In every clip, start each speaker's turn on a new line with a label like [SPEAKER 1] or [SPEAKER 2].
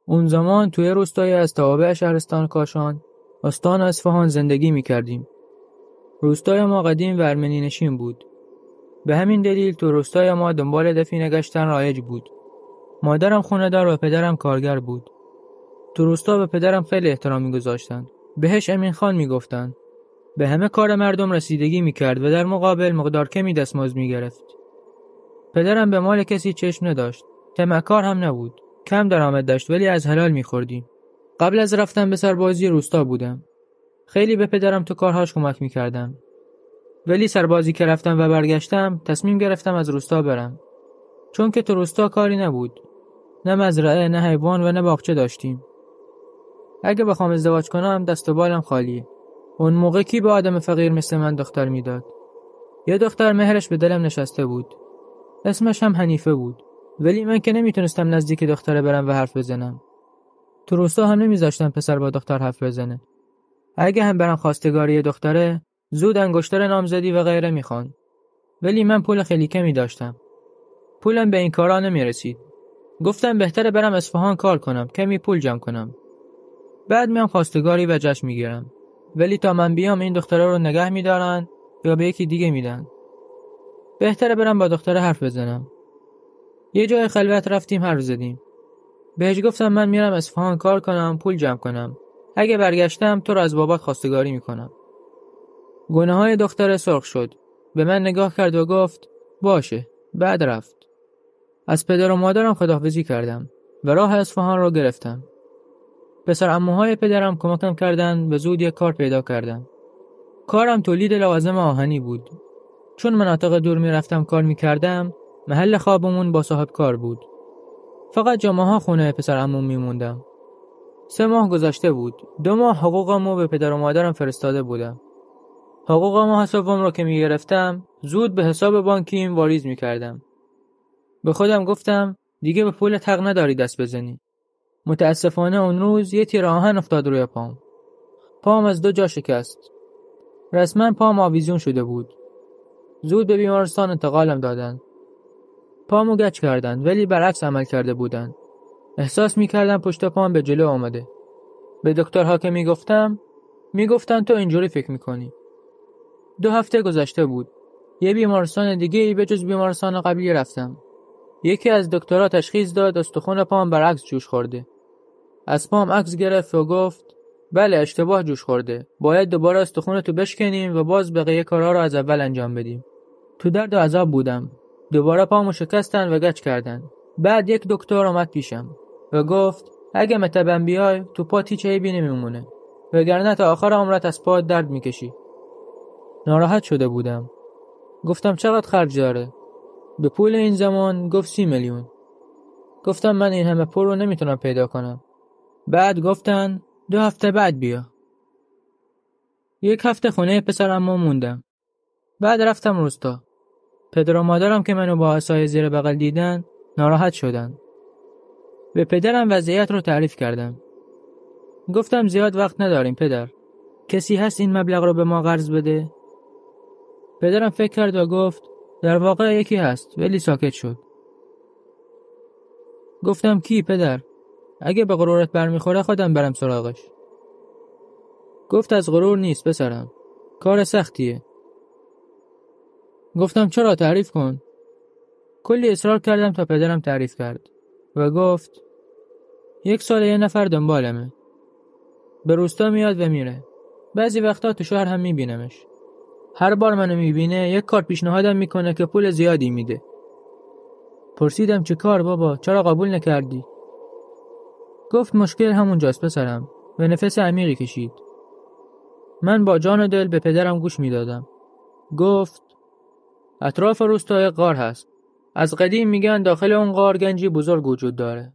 [SPEAKER 1] اون زمان توی روستایی از توابع شهرستان کاشان، استان اصفهان زندگی می‌کردیم. روستای ما قدیم و ارمنی نشین بود. به همین دلیل تو روستای ما دنبال دفینه گشتن رایج بود. مادرم خونه‌دار و پدرم کارگر بود. تو روستا به پدرم خیلی احترام می‌گذاشتن. بهش امین خان می‌گفتن. به همه کار مردم رسیدگی می‌کرد و در مقابل مقدار کمی دستمزد می‌گرفت. پدرم به مال کسی چشم نداشت. طمع‌کار هم نبود. کم درآمد داشت ولی از حلال می‌خوردیم. قبل از رفتن به سربازی روستا بودم. خیلی به پدرم تو کارهاش کمک می‌کردم. ولی سربازی که رفتم و برگشتم تصمیم گرفتم از روستا برم. چون که تو روستا کاری نبود. نه مزرعه، نه حیوان و نه باغچه داشتیم. اگه بخوام ازدواج کنم دست و بالم خالیه. اون موقع کی به آدم فقیر مثل من دختر میداد؟ یه دختر مهرش به دلم نشسته بود. اسمش هم حنیفه بود. ولی من که نمیتونستم نزدیک دختره برم و حرف بزنم. تو روستا هم نمیذاشتن پسر با دختر حرف بزنه. اگه هم برم خواستگاری دختره، زود انگشتر نامزدی و غیره میخوان. ولی من پول خیلی کمی داشتم. پولم به این کارا نمیرسید. گفتم بهتره برم اصفهان کار کنم، کمی پول جمع کنم. بعد میام خواستگاری و جشن میگیرم. ولی تا من بیام این دختره رو نگه میدارن یا به یکی دیگه میدن. بهتره برم با دختره حرف بزنم. یه جای خلوت رفتیم حرف زدیم. بهش گفتم من میرم اصفهان کار کنم، پول جمع کنم. اگه برگشتم تو رو از بابات خواستگاری میکنم. گونه‌های دختره سرخ شد. به من نگاه کرد و گفت باشه. بعد رفت. از پدر و مادرم خداحافظی کردم و راه اصفهان رو گرفتم. پسر عموهای پدرم کمکم کردن و زود یک کار پیدا کردم. کارم تولید لوازم آهنی بود. چون مناطق دور میرفتم کار میکردم، محل خوابمون با صاحب کار بود. فقط جمعه‌ها خونه پسر عموم میموندم. 3 ماه گذشته بود. 2 ماه حقوقمو به پدر و مادرم فرستاده بودم. حقوق ماه سوم رو که میگرفتم، زود به حساب بانکیم واریز میکردم. به خودم گفتم دیگه به پول حق نداری دست بزنی. متاسفانه اون روز یه تیر آهن افتاد روی پام. پام از 2 جا شکست. رسما پام آویزون شده بود. زود به بیمارستان انتقالم دادن. پامو گچ کردن ولی برعکس عمل کرده بودن. احساس میکردم پشت پام به جلو آمده. به دکترها که میگفتن تو اینجوری فکر میکنی. 2 هفته گذشته بود. یه بیمارستان دیگه ای به جز بیمارستان قبلی رفتم. یکی از دکترها تشخیص داد استخوان پام برعکس جوش خورده. از پام عکس گرفت و گفت بله اشتباه جوش خورده. باید دوباره استخونتو بشکنیم و باز بقیه کارها رو از اول انجام بدیم. تو درد و عذاب بودم. دوباره پامو شکستن و گچ کردن. بعد یک دکتر اومد پیشم و گفت اگه متبن بیای تو پات هیچ عیبی نمیمونه. وگرنه تا آخر عمرت از پات درد میکشی. ناراحت شده بودم. گفتم چقدر خرج داره؟ به پول این زمان گفت 30 میلیون. گفتم من این همه پول رو نمیتونم پیدا کنم. بعد گفتن 2 هفته بعد بیا. 1 هفته خونه پسر عمو موندم. بعد رفتم روستا. پدر و مادرم که منو با عصای زیر بغل دیدن ناراحت شدن. به پدرم وضعیت رو تعریف کردم. گفتم زیاد وقت نداریم پدر. کسی هست این مبلغ رو به ما قرض بده؟ پدرم فکر کرد و گفت در واقع یکی هست ولی ساکت شد. گفتم کی پدر؟ اگه به غرورت برمیخوره خودم برم سراغش. گفت از غرور نیست پسرم. کار سختیه. گفتم چرا تعریف کن. کلی اصرار کردم تا پدرم تعریف کرد و گفت 1 سال یه نفر دنبالمه. به روستا میاد و میره. بعضی وقتا تو شهر هم میبینمش. هر بار منو میبینه یک کار پیشنهادم میکنه که پول زیادی میده. پرسیدم چه کار بابا؟ چرا قبول نکردی؟ گفت مشکل همونجاست پسرم و نفس عمیقی کشید. من با جان و دل به پدرم گوش میدادم. گفت اطراف روستا غار هست. از قدیم میگن داخل اون غار گنجی بزرگ وجود داره.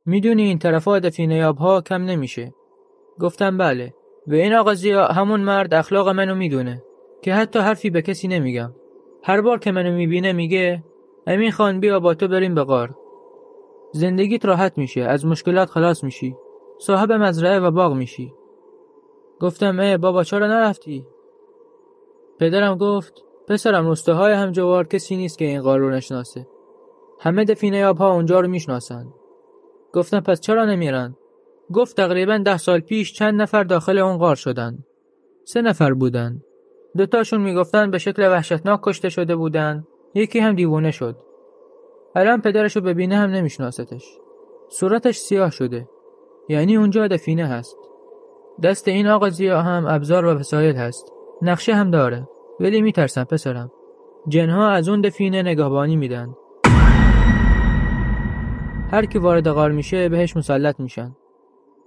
[SPEAKER 1] میدونی این طرفا دفینه یابها کم نمیشه. گفتم بله. و این آقا همون مرد اخلاق منو میدونه که حتی حرفی به کسی نمیگم. هر بار که منو میبینه میگه امین خان بیا با تو بریم به غار. زندگیت راحت میشه، از مشکلات خلاص میشی، صاحب مزرعه و باغ میشی. گفتم بابا چرا نرفتی؟ پدرم گفت پسرم روستاهای همجوار کسی نیست که این غار رو نشناسه. همه دفینه یابها اونجا رو میشناسن. گفتم پس چرا نمیرن؟ گفت تقریباً 10 سال پیش چند نفر داخل اون غار شدن. 3 نفر بودن. 2 تاشون میگفتن به شکل وحشتناک کشته شده بودن. یکی هم دیوونه شد. الان پدرشو ببینه هم نمیشناستش. صورتش سیاه شده. یعنی اونجا دفینه هست. دست این آقا ضیا هم ابزار و وسایل هست. نقشه هم داره. ولی میترسم پسرم. جنها از اون دفینه نگهبانی میدن. هر کی وارد غار میشه بهش مسلط میشن.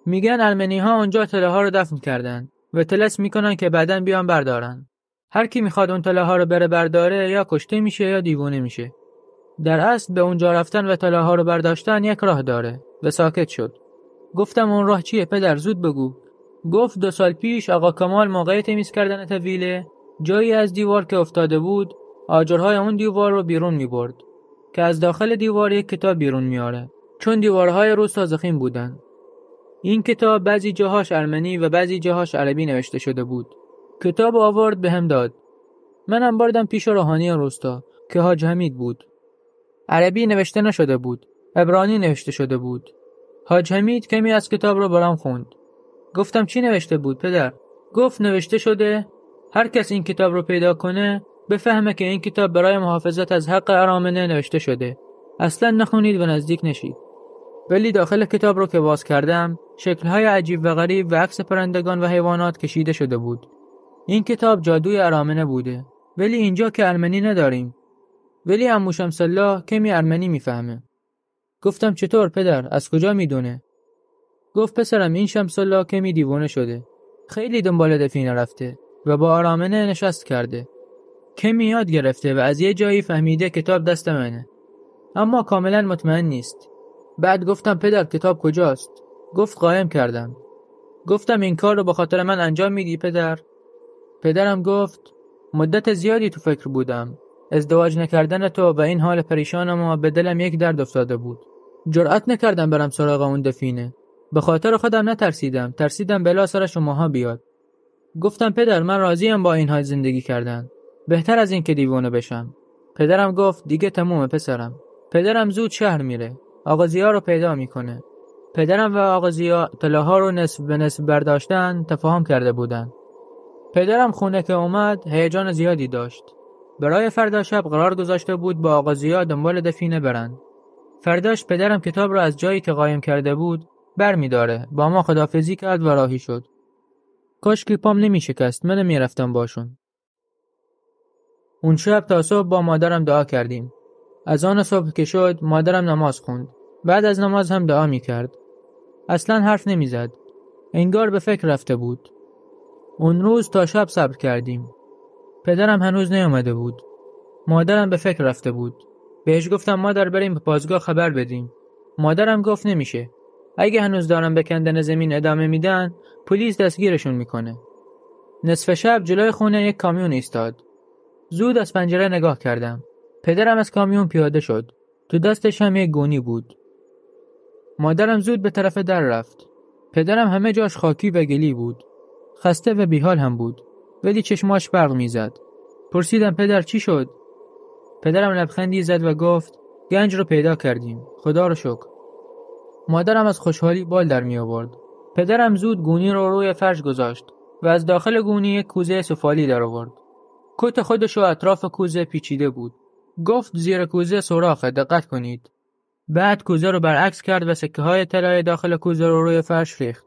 [SPEAKER 1] میگن ارمنی‌ها اونجا تله‌ها رو دفن کردن و تلس میکنن که بعداً بیان بردارن. هر کی میخواد اون تله‌ها رو بره برداره یا کشته میشه یا دیوونه میشه. در اصل به اونجا رفتن و تله‌ها رو برداشتن یک راه داره و ساکت شد. گفتم اون راه چیه پدر زود بگو. گفت 2 سال پیش آقا کمال موقع تمیز کردن طویله جایی از دیوار که افتاده بود آجرهای اون دیوار رو بیرون میبرد که از داخل دیوار یک کتاب بیرون میاره چون دیوارهای روستا ضخیم بودن. این کتاب بعضی جاهاش ارمنی و بعضی جاهاش عربی نوشته شده بود. کتاب آورد بهم داد. منم بردم پیش روحانی روستا که حاج حمید بود. عربی نوشته نشده بود. عبرانی نوشته شده بود. حاج حمید کمی از کتاب رو برام خوند. گفتم چی نوشته بود پدر؟ گفت نوشته شده هر کس این کتاب رو پیدا کنه بفهمه که این کتاب برای محافظت از حق ارامنه نوشته شده. اصلا نخونید و نزدیک نشید. ولی داخل کتاب رو که باز کردم شکل‌های عجیب و غریب و عکس پرندگان و حیوانات کشیده شده بود. این کتاب جادوی ارامنه بوده. ولی اینجا که ارمنی نداریم. ولی عمو شمس‌الله کمی ارمنی میفهمه. گفتم چطور پدر؟ از کجا میدونه؟ گفت پسرم این شمس‌الله کمی دیوانه شده. خیلی دنبال دفینه رفته و با ارامنه نشست کرده. کمی یاد گرفته و از یه جایی فهمیده کتاب دست منه. اما کاملا مطمئن نیست. بعد گفتم پدر کتاب کجاست؟ گفت قایم کردم. گفتم این کار رو به خاطر من انجام میدی پدر؟ پدرم گفت مدت زیادی تو فکر بودم. ازدواج نکردن تو و این حال پریشانم به دلم یک درد افتاده بود. جرأت نکردم برم سراغ اون دفینه. به خاطر خودم نترسیدم. ترسیدم بلا سر شماها بیاد. گفتم پدر من راضیم با این حال زندگی کردن. بهتر از این که دیوانه بشم. پدرم گفت دیگه تمومه پسرم. پدرم زود شهر میره. آقا ضیا رو پیدا میکنه. پدرم و آقا ضیا طلاها رو نصف به نصف برداشتن تفاهم کرده بودن. پدرم خونه که اومد هیجان زیادی داشت. برای فردا شب قرار گذاشته بود با آقا ضیا دنبال دفینه برن. فرداش پدرم کتاب رو از جایی که قایم کرده بود برمیداره. با ما خداحافظی کرد و راهی شد. کاش که پام نمیشکست. من نمیرفتم باشون. اون شب تا صبح با مادرم دعا کردیم. از آن صبح که شد مادرم نماز خوند. بعد از نماز هم دعا میکرد. اصلا حرف نمیزد. انگار به فکر رفته بود. اون روز تا شب صبر کردیم. پدرم هنوز نیامده بود. مادرم به فکر رفته بود. بهش گفتم مادر بریم به پاسگاه خبر بدیم. مادرم گفت نمیشه. اگه هنوز دارن به کندن زمین ادامه میدن پلیس دستگیرشون میکنه. نصف شب جلوی خونه یک کامیون ایستاد. زود از پنجره نگاه کردم. پدرم از کامیون پیاده شد. تو دستش هم یک گونی بود. مادرم زود به طرف در رفت. پدرم همه جاش خاکی و گلی بود. خسته و بیحال هم بود. ولی چشماش برق میزد. پرسیدم پدر چی شد؟ پدرم لبخندی زد و گفت گنج رو پیدا کردیم. خدا رو شکر. مادرم از خوشحالی بال در می آورد. پدرم زود گونی رو روی فرش گذاشت و از داخل گونی یک کوزه سفالی در آورد. کت خودشو اطراف کوزه پیچیده بود. گفت زیر کوزه سوراخه، دقت کنید. بعد کوزه رو برعکس کرد و سکه های طلای داخل کوزه رو روی فرش ریخت.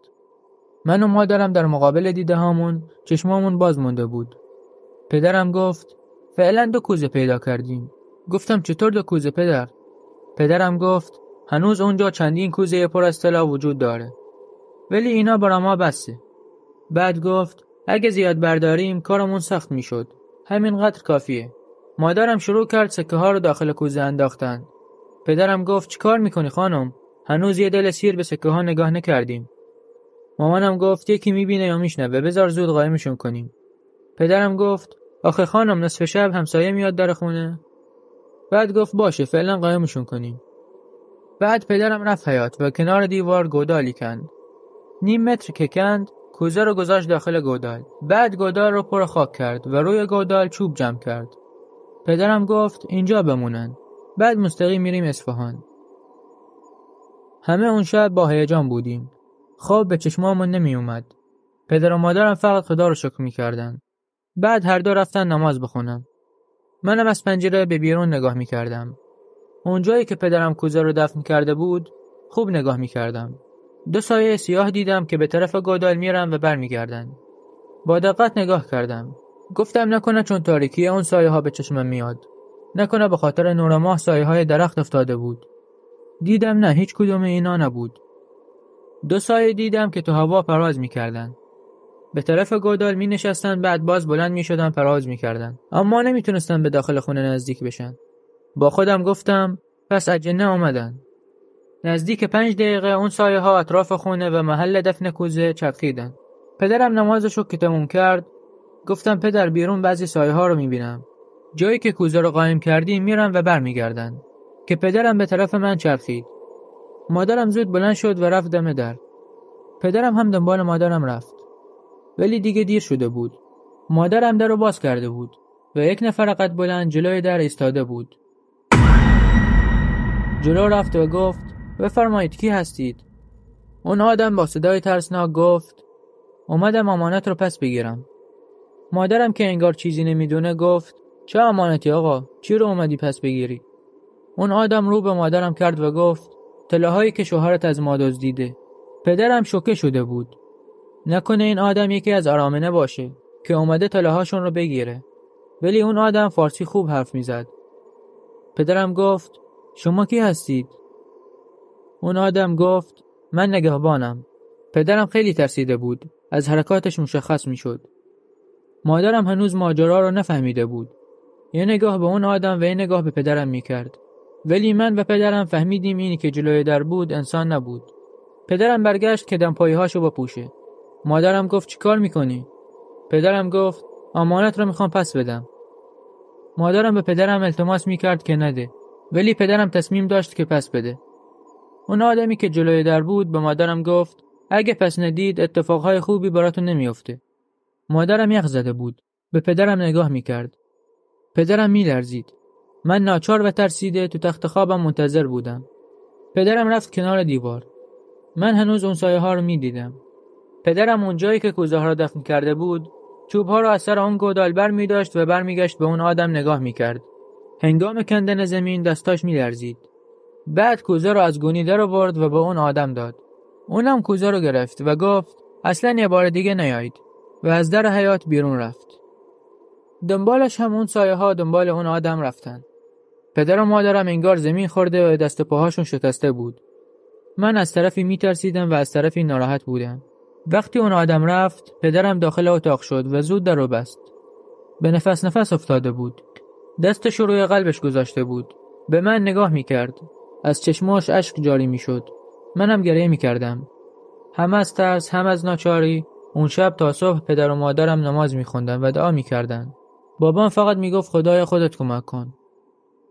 [SPEAKER 1] من و مادرم در مقابل دیده هامون چشمامون باز مونده بود. پدرم گفت فعلا 2 کوزه پیدا کردیم. گفتم چطور 2 کوزه پدر؟ پدرم گفت هنوز اونجا چندین کوزه پر از طلا وجود داره. ولی اینا برای ما بسه. بعد گفت اگه زیاد برداریم کارمون سخت میشد. همینقدر کافیه. مادرم شروع کرد سکه ها رو داخل کوزه انداختن. پدرم گفت چیکار میکنی خانم؟ هنوز یه دل سیر به سکه ها نگاه نکردیم. مامانم گفت یکی میبینه یا میشنوه، بذار زود قایمشون کنیم. پدرم گفت آخه خانم نصف شب همسایه میاد در خونه. بعد گفت باشه فعلا قایمشون کنیم. بعد پدرم رفت حیاط و کنار دیوار گودالی کند. 0.5 متر که کند کوزه رو گذاشت داخل گودال. بعد گودال رو پر خاک کرد و روی گودال چوب جمع کرد. پدرم گفت اینجا بمونن. بعد مستقیم میریم اصفهان. همه اون شب با هیجان بودیم. خواب به چشمامون نمی اومد. پدر و مادرم فقط خدا رو شکر می‌کردن. بعد هر دو رفتن نماز بخونن. منم از پنجره به بیرون نگاه می‌کردم. اونجایی که پدرم کوزه رو دفن کرده بود، خوب نگاه می‌کردم. 2 سایه سیاه دیدم که به طرف گودال میرن و برمیگردن. با دقت نگاه کردم. گفتم نکنه چون تاریکی اون سایه ها به چشمم میاد. نکنه به خاطر نور ماه سایه های درخت افتاده بود. دیدم نه، هیچ کدوم اینا نبود. 2 سایه دیدم که تو هوا پرواز میکردن. به طرف گودال می نشستن، بعد باز بلند می شدن پرواز می کردن. اما نمی تونستن به داخل خونه نزدیک بشن. با خودم گفتم پس اجنه اومدن. نزدیک 5 دقیقه اون سایه ها اطراف خونه و محل دفن کوزه چرخیدن. پدرم نمازشو که تموم کرد، گفتم پدر بیرون بعضی سایه ها رو می بینم. جایی که کوزه رو قایم کردیم میرن و برمیگردن. که پدرم به طرف من چرخید. مادرم زود بلند شد و رفت دم در. پدرم هم دنبال مادرم رفت. ولی دیگه دیر شده بود. مادرم در رو باز کرده بود و یک نفر قد بلند جلوی در ایستاده بود. جلو رفت و گفت بفرمایید کی هستید؟ اون آدم با صدای ترسناک گفت اومدم امانت رو پس بگیرم. مادرم که انگار چیزی نمیدونه گفت چه امانتی آقا؟ چی رو اومدی پس بگیری؟ اون آدم رو به مادرم کرد و گفت طلاهایی که شوهرت از ما دزدیده. پدرم شوکه شده بود. نکنه این آدم یکی از آرامنه باشه که اومده طلاهاشون رو بگیره. ولی اون آدم فارسی خوب حرف میزد. پدرم گفت شما کی هستید؟ اون آدم گفت من نگهبانم. پدرم خیلی ترسیده بود. از حرکاتش مشخص میشد. مادرم هنوز ماجرا رو نفهمیده بود. یه نگاه به اون آدم و یه نگاه به پدرم میکرد. ولی من و پدرم فهمیدیم اینی که جلوی در بود انسان نبود. پدرم برگشت که دمپایی‌هاشو بپوشه. مادرم گفت چیکار میکنی؟ پدرم گفت امانت رو میخوام پس بدم. مادرم به پدرم التماس میکرد که نده. ولی پدرم تصمیم داشت که پس بده. اون آدمی که جلوی در بود به مادرم گفت اگه پس ندید اتفاقهای خوبی براتون نمیافته. مادرم یخ زده بود. به پدرم نگاه میکرد. پدرم میلرزید. من ناچار و ترسیده تو تخت خوابم منتظر بودم. پدرم رفت کنار دیوار. من هنوز اون سایه ها رو میدیدم. پدرم اونجایی که کوزه ها رو دفن کرده بود، چوب ها رو از سر اون گودال بر می داشت و برمیگشت به اون آدم نگاه میکرد. هنگام کندن زمین دستاش میلرزید. بعد کوزه رو از گونی در آورد و به اون آدم داد. اونم کوزه رو گرفت و گفت اصلاً یه بار دیگه نیایید و از در حیاط بیرون رفت. دنبالش هم اون سایه ها دنبال اون آدم رفتن. پدر و مادرم انگار زمین خورده و دست و پاهاشون شکسته بود. من از طرفی میترسیدم و از طرفی ناراحت بودم. وقتی اون آدم رفت، پدرم داخل اتاق شد و زود در رو بست. به نفس افتاده بود. دستش رو روی قلبش گذاشته بود. به من نگاه میکرد. از چشماش اشک جاری میشد. منم گریه میکردم. هم از ترس هم از ناچاری. اون شب تا صبح پدر و مادرم نماز میخوندن و دعا میکردن. بابام فقط میگفت خدای خودت کمک کن.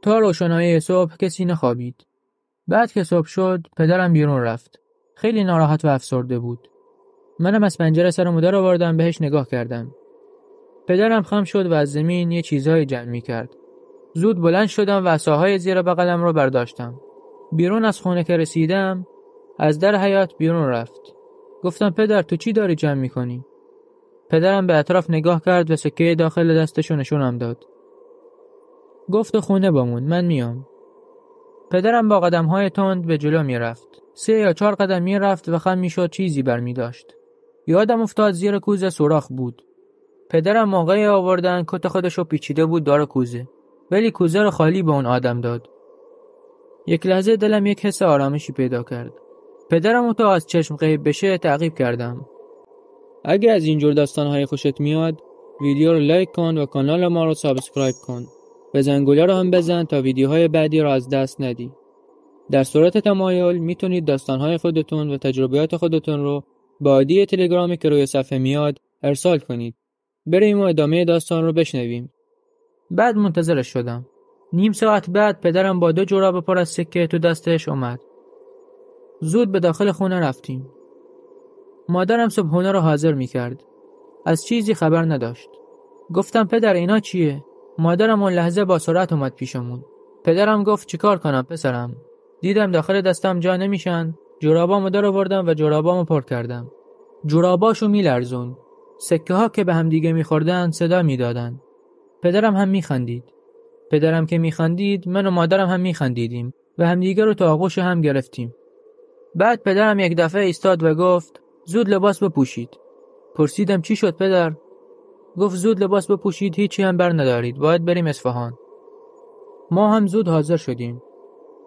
[SPEAKER 1] تا روشنایی صبح کسی نخوابید. بعد که صبح شد پدرم بیرون رفت. خیلی ناراحت و افسرده بود. منم از پنجره سرمو در آوردم بهش نگاه کردم. پدرم خم شد و از زمین یه چیزایی جمع میکرد. زود بلند شدم و عصاهای زیر بغلم رو برداشتم. بیرون از خونه که رسیدم از در حیاط بیرون رفت. گفتم پدر تو چی داری جمع میکنی؟ پدرم به اطراف نگاه کرد و سکه داخل دستشو نشونم داد. گفت خونه بمون، من میام. پدرم با قدم‌های تند به جلو میرفت. 3 یا 4 قدم میرفت و خم میشد چیزی برمی داشت. یادم افتاد زیر کوزه سوراخ بود. پدرم موقعی آوردن کت خودشو پیچیده بود دار کوزه. ولی کوزه رو خالی به اون آدم داد. یک لحظه دلم یک حس آرامشی پیدا کرد. پدرم تا از چشم غیب بشه تعقیب کردم. اگه از اینجور داستان‌های خوشت میاد، ویدیو رو لایک کن و کانال ما رو سابسکرایب کن. و زنگوله رو هم بزن تا ویدیوهای بعدی رو از دست ندی. در صورت تمایل میتونید داستان‌های خودتون و تجربیات خودتون رو با آیدی تلگرامی که روی صفحه میاد ارسال کنید. بریم و ادامه داستان رو بشنویم. بعد منتظرش شدم. نیم ساعت بعد پدرم با 2 جوراب پر از سکه تو دستش اومد. زود به داخل خونه رفتیم. مادرم صبحونه رو حاضر میکرد. از چیزی خبر نداشت. گفتم پدر اینا چیه؟ مادرم اون لحظه با سرعت اومد پیشمون. پدرم گفت چیکار کنم پسرم؟ دیدم داخل دستم جا نمیشن. جورابامو در آوردم و جورابامو پر کردم. جوراباشو میلرزون. سکه ها که به هم دیگه میخوردن صدا میدادن. پدرم هم میخندید. پدرم که میخندید، من و مادرم هم میخندیدیم و همدیگه رو تا آغوش هم گرفتیم. بعد پدرم یک دفعه ایستاد و گفت زود لباس بپوشید. پرسیدم چی شد پدر؟ گفت زود لباس بپوشید، هیچی هم بر ندارید، باید بریم اصفهان. ما هم زود حاضر شدیم.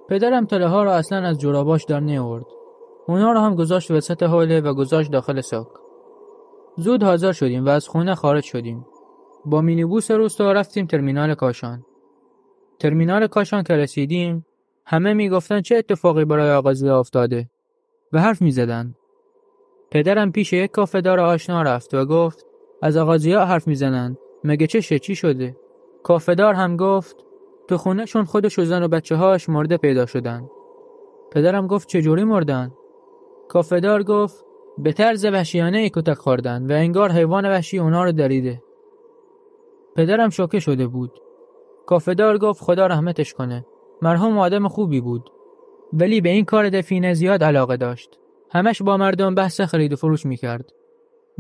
[SPEAKER 1] پدرم تله ها را اصلا از جوراباش در نیاورد. اونا را هم گذاشت وسط حوله و گذاشت داخل ساک. زود حاضر شدیم و از خونه خارج شدیم. با مینیبوس روستا رفتیم ترمینال کاشان. ترمینال کاشان که رسیدیم، همه میگفتن چه اتفاقی برای آغازیا افتاده و حرف میزدن. پدرم پیش یک کافه‌دار آشنا رفت و گفت از آغازیا حرف میزنن، مگه چی شده؟ کافه‌دار هم گفت تو خونه‌شون خودش و زن و بچه‌هاش مرده پیدا شدن. پدرم گفت چجوری مردن؟ کافه‌دار گفت به طرز وحشیانه‌ای کتک خوردن و انگار حیوان وحشی اونا رو دریده. پدرم شوکه شده بود. کافه‌دار گفت خدا رحمتش کنه. مرحوم آدم خوبی بود. ولی به این کار دفینه زیاد علاقه داشت. همش با مردم بحث خرید و فروش میکرد.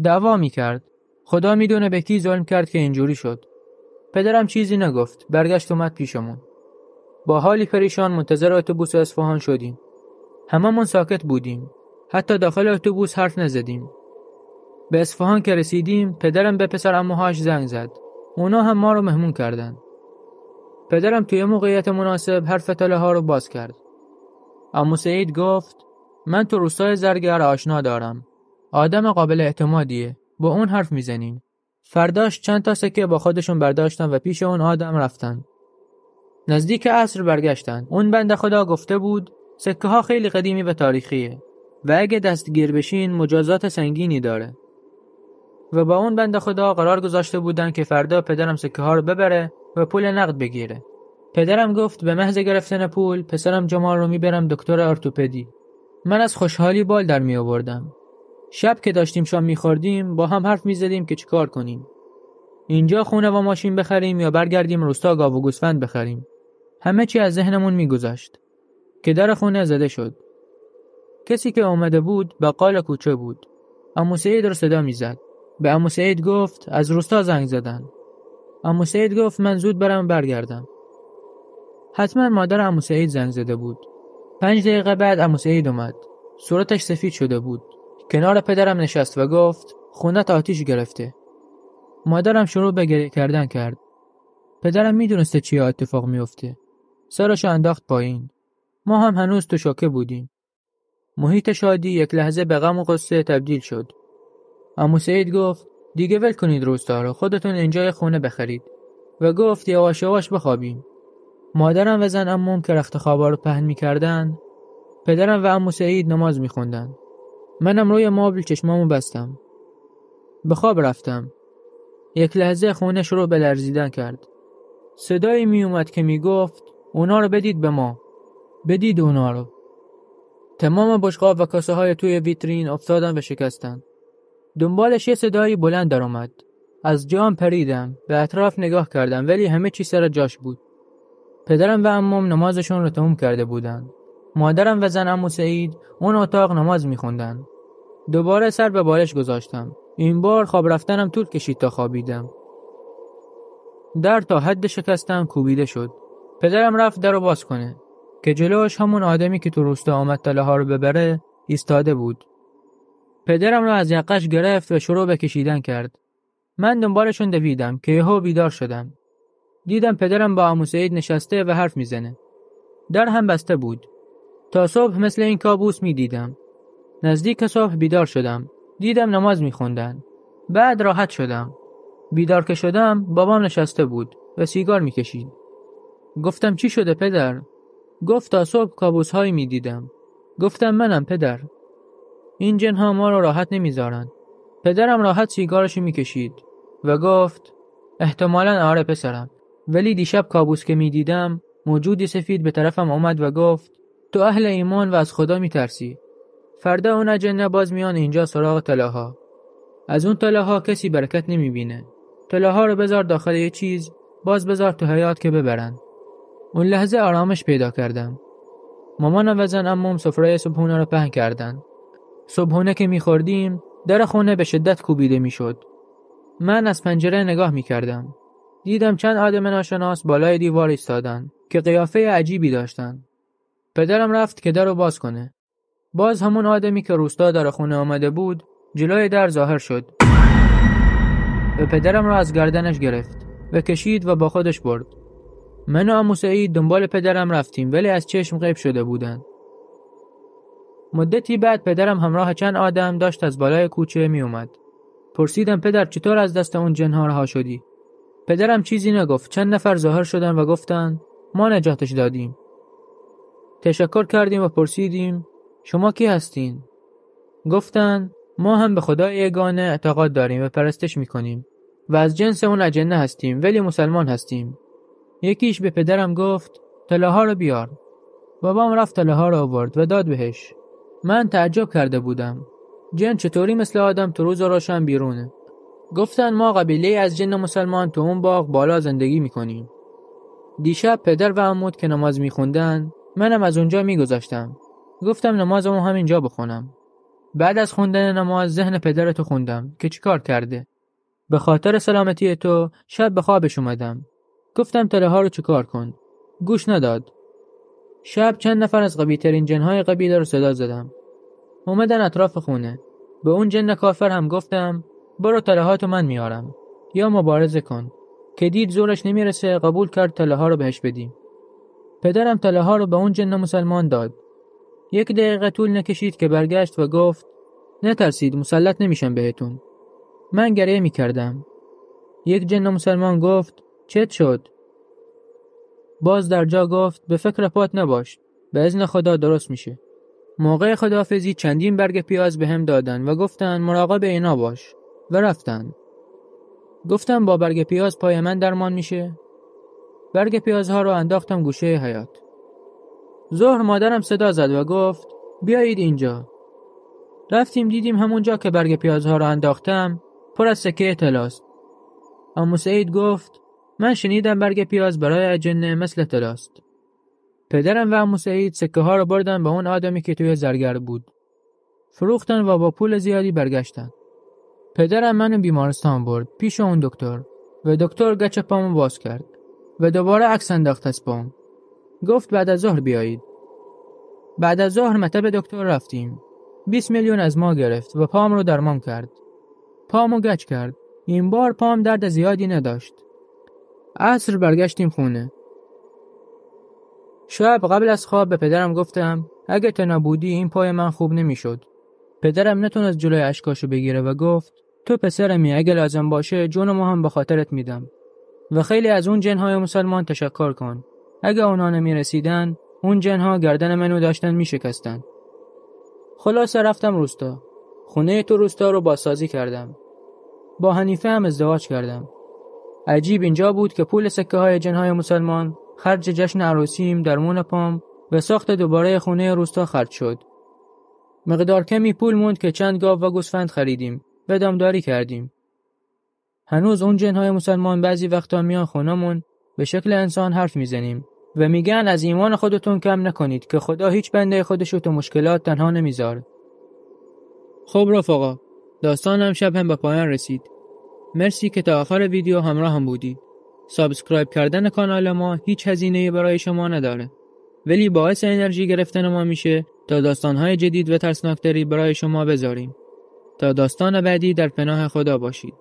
[SPEAKER 1] دعوا میکرد. خدا میدونه به کی ظلم کرد که اینجوری شد. پدرم چیزی نگفت. برگشت اومد پیشمون. با حالی پریشان منتظر اتوبوس اصفهان شدیم. هممون ساکت بودیم. حتی داخل اتوبوس حرف نزدیم. به اصفهان که رسیدیم، پدرم به پسر عموهاش زنگ زد. اونا هم ما رو مهمون کردن. پدرم توی موقعیت مناسب حرف تله ها رو باز کرد. عمو سعید گفت من تو روستای زرگر آشنا دارم. آدم قابل اعتمادیه. با اون حرف میزنیم. فرداش چند تا سکه با خودشون برداشتن و پیش اون آدم رفتن. نزدیک عصر برگشتن. اون بنده خدا گفته بود سکه ها خیلی قدیمی و تاریخیه و اگه دستگیر بشین مجازات سنگینی داره. و با اون بنده خدا قرار گذاشته بودن که فردا پدرم سکه ها رو ببره و پول نقد بگیره. پدرم گفت به محض گرفتن پول پسرم جمال رو میبرم دکتر ارتوپدی. من از خوشحالی بال در می آوردم. شب که داشتیم شام میخوردیم با هم حرف میزدیم که چیکار کنیم. اینجا خونه و ماشین بخریم یا برگردیم روستا گاو و گوسفند بخریم. همه چی از ذهنمون میگذشت که در خونه زده شد. کسی که اومده بود بقال کوچه بود. عمو سعید رو صدا میزد. به عمو سعید گفت از روستا زنگ زدن. عمو سعید گفت من زود برم برگردم. حتما مادر عمو سعید زنگ زده بود. 5 دقیقه بعد عمو سعید اومد. صورتش سفید شده بود. کنار پدرم نشست و گفت خونت آتیش گرفته. مادرم شروع به گریه کردن کرد. پدرم میدونسته چی اتفاق میفته. سرش انداخت پایین. ما هم هنوز تو شوکه بودیم. محیط شادی یک لحظه به غم و غصه تبدیل شد. عمو سعید گفت دیگه ول کنید روستا رو، خودتون اینجا خونه بخرید و گفت یواش یواش بخوابیم. مادرم و زن عموم که رخت خوابا رو پهن می‌کردن، پدرم و عمو سعید نماز می‌خوندن. منم روی مبل چشمامو بستم. به خواب رفتم. یک لحظه خونه شروع به لرزیدن کرد. صدایی می اومد که می گفت اونا رو بدید به ما. بدید اونا رو. تمام بشقاب و کاسه های توی ویترین افتادن و شکستن. دنبالش یه صدایی بلند در اومد. از جام پریدم. به اطراف نگاه کردم ولی همه چی سر جاش بود. پدرم و عموم نمازشون رو تموم کرده بودن. مادرم و زن عمو سعید اون اتاق نماز می خوندن. دوباره سر به بالش گذاشتم. این بار خواب رفتنم طول کشید تا خوابیدم. در تا حد شکستم کوبیده شد. پدرم رفت در رو باز کنه که جلوش همون آدمی که تو روستا آمد تله ها رو ببره ایستاده بود. پدرم رو از یقش گرفت و شروع به کشیدن کرد. من دنبالشون دویدم که یهو بیدار شدم. دیدم پدرم با عمو سعید نشسته و حرف میزنه. در هم بسته بود. تا صبح مثل این کابوس میدیدم. نزدیک صبح بیدار شدم. دیدم نماز میخوندن. بعد راحت شدم. بیدار که شدم بابام نشسته بود و سیگار میکشید. گفتم چی شده پدر؟ گفت تا صبح کابوس هایی میدیدم. گفتم منم پدر. این جنها ما رو راحت نمیذارن. پدرم راحت سیگارشو میکشید و گفت احتمالاً آره پسرم، ولی دیشب کابوس که میدیدم موجودی سفید به طرفم اومد و گفت تو اهل ایمان و از خدا میترسی. فردا اون اجنه باز میان اینجا سراغ تله ها. از اون تله ها کسی برکت نمیبینه. تله ها رو بذار داخل یه چیز، باز بذار تو حیاط که ببرن. اون لحظه آرامش پیدا کردم. مامانم و زن عموم سفره صبحونه رو پهن کردن. صبحونه که می‌خوردیم، در خونه به شدت کوبیده می‌شد. من از پنجره نگاه می‌کردم. دیدم چند آدم ناشناس بالای دیوار ایستادن که قیافه عجیبی داشتن. پدرم رفت که در رو باز کنه. باز همون آدمی که روستا در خونه آمده بود جلوی در ظاهر شد و پدرم را از گردنش گرفت و کشید و با خودش برد. من و عمو سعید دنبال پدرم رفتیم ولی از چشم غیب شده بودن. مدتی بعد پدرم همراه چند آدم داشت از بالای کوچه می اومد. پرسیدم پدر چطور از دست اون جنها رها شدی؟ پدرم چیزی نگفت. چند نفر ظاهر شدن و گفتن ما نجاتش دادیم. تشکر کردیم و پرسیدیم شما کی هستین؟ گفتن ما هم به خدای یگانه اعتقاد داریم و پرستش میکنیم و از جنس اون اجنه هستیم ولی مسلمان هستیم. یکیش به پدرم گفت طلاها رو بیار. بابام رفت طلاها رو آورد و داد بهش. من تعجب کرده بودم. جن چطوری مثل آدم تو روز و روشن بیرونه؟ گفتن ما قبیله از جن مسلمان تو اون باغ بالا زندگی میکنیم. دیشب پدر و عمود که نماز میخوندن منم از اونجا میگذاشتم. گفتم نمازمو همینجا بخونم. بعد از خوندن نماز ذهن پدرتو خوندم که چیکار کرده. به خاطر سلامتی تو شب به خوابش اومدم. گفتم طلاها رو چیکار کن. گوش نداد. شب چند نفر از قوی‌ترین جنهای قبیله رو صدا زدم. اومدن اطراف خونه. به اون جن کافر هم گفتم برو طلاهاتو من میارم یا مبارزه کن. که دید زورش نمیرسه قبول کرد طلاها رو بهش بدیم. پدرم طلاها رو به اون جن مسلمان داد. 1 دقیقه طول نکشید که برگشت و گفت نترسید مسلط نمیشم بهتون. من گریه میکردم. یک جن مسلمان گفت چت شد؟ باز در جا گفت به فکر پات نباش. به اذن خدا درست میشه. موقع خداحافظی چندین برگ پیاز به هم دادن و گفتن مراقب اینا باش و رفتن. گفتم با برگ پیاز پای من درمان میشه؟ برگ پیازها رو انداختم گوشه حیاط. ظهر مادرم صدا زد و گفت بیایید اینجا. رفتیم دیدیم همونجا که برگ پیازها رو انداختم پر از سکه طلاست. عمو سعید گفت من شنیدم برگ پیاز برای اجنه مثل طلاست. پدرم و عمو سعید سکه ها رو بردن به اون آدمی که توی زرگر بود. فروختن و با پول زیادی برگشتن. پدرم منو بیمارستان برد پیش اون دکتر و دکتر گچ پامو باز کرد و دوباره عکس انداخت از پام. گفت بعد از ظهر بیایید. بعد از ظهر مطب دکتر رفتیم. 20 میلیون از ما گرفت و پام رو درمان کرد. پامو گچ کرد. این بار پام درد زیادی نداشت. عصر برگشتیم خونه. شب قبل از خواب به پدرم گفتم اگه تو نبودی این پای من خوب نمیشد. پدرم نتونست جلوی اشکاشو بگیره و گفت تو پسرمی اگه لازم باشه جونمو هم به خاطرت میدم. و خیلی از اون جنهای مسلمان تشکر کن. اگه اونا نمیرسیدن اون جنها گردن منو داشتن میشکستن. خلاصه رفتم روستا. خونه تو روستا رو بازسازی کردم. با حنیفه هم ازدواج کردم. عجیب اینجا بود که پول سکه های جنهای مسلمان خرج جشن عروسیم درمون پام و ساخت دوباره خونه روستا خرج شد. مقدار کمی پول موند که چند گاو و گوسفند خریدیم و دامداری کردیم. هنوز اون جنهای مسلمان بعضی وقتا میان خونمون به شکل انسان حرف میزنیم و میگن از ایمان خودتون کم نکنید که خدا هیچ بنده خودشو تو مشکلات تنها نمیذاره. خب رفقا، داستانم شب هم به پایان رسید. مرسی که تا آخر ویدیو همراه هم بودید. سابسکرایب کردن کانال ما هیچ هزینه‌ای برای شما نداره، ولی باعث انرژی گرفتن ما میشه تا داستان‌های جدید و ترسناکتری برای شما بذاریم. تا داستان بعدی در پناه خدا باشید.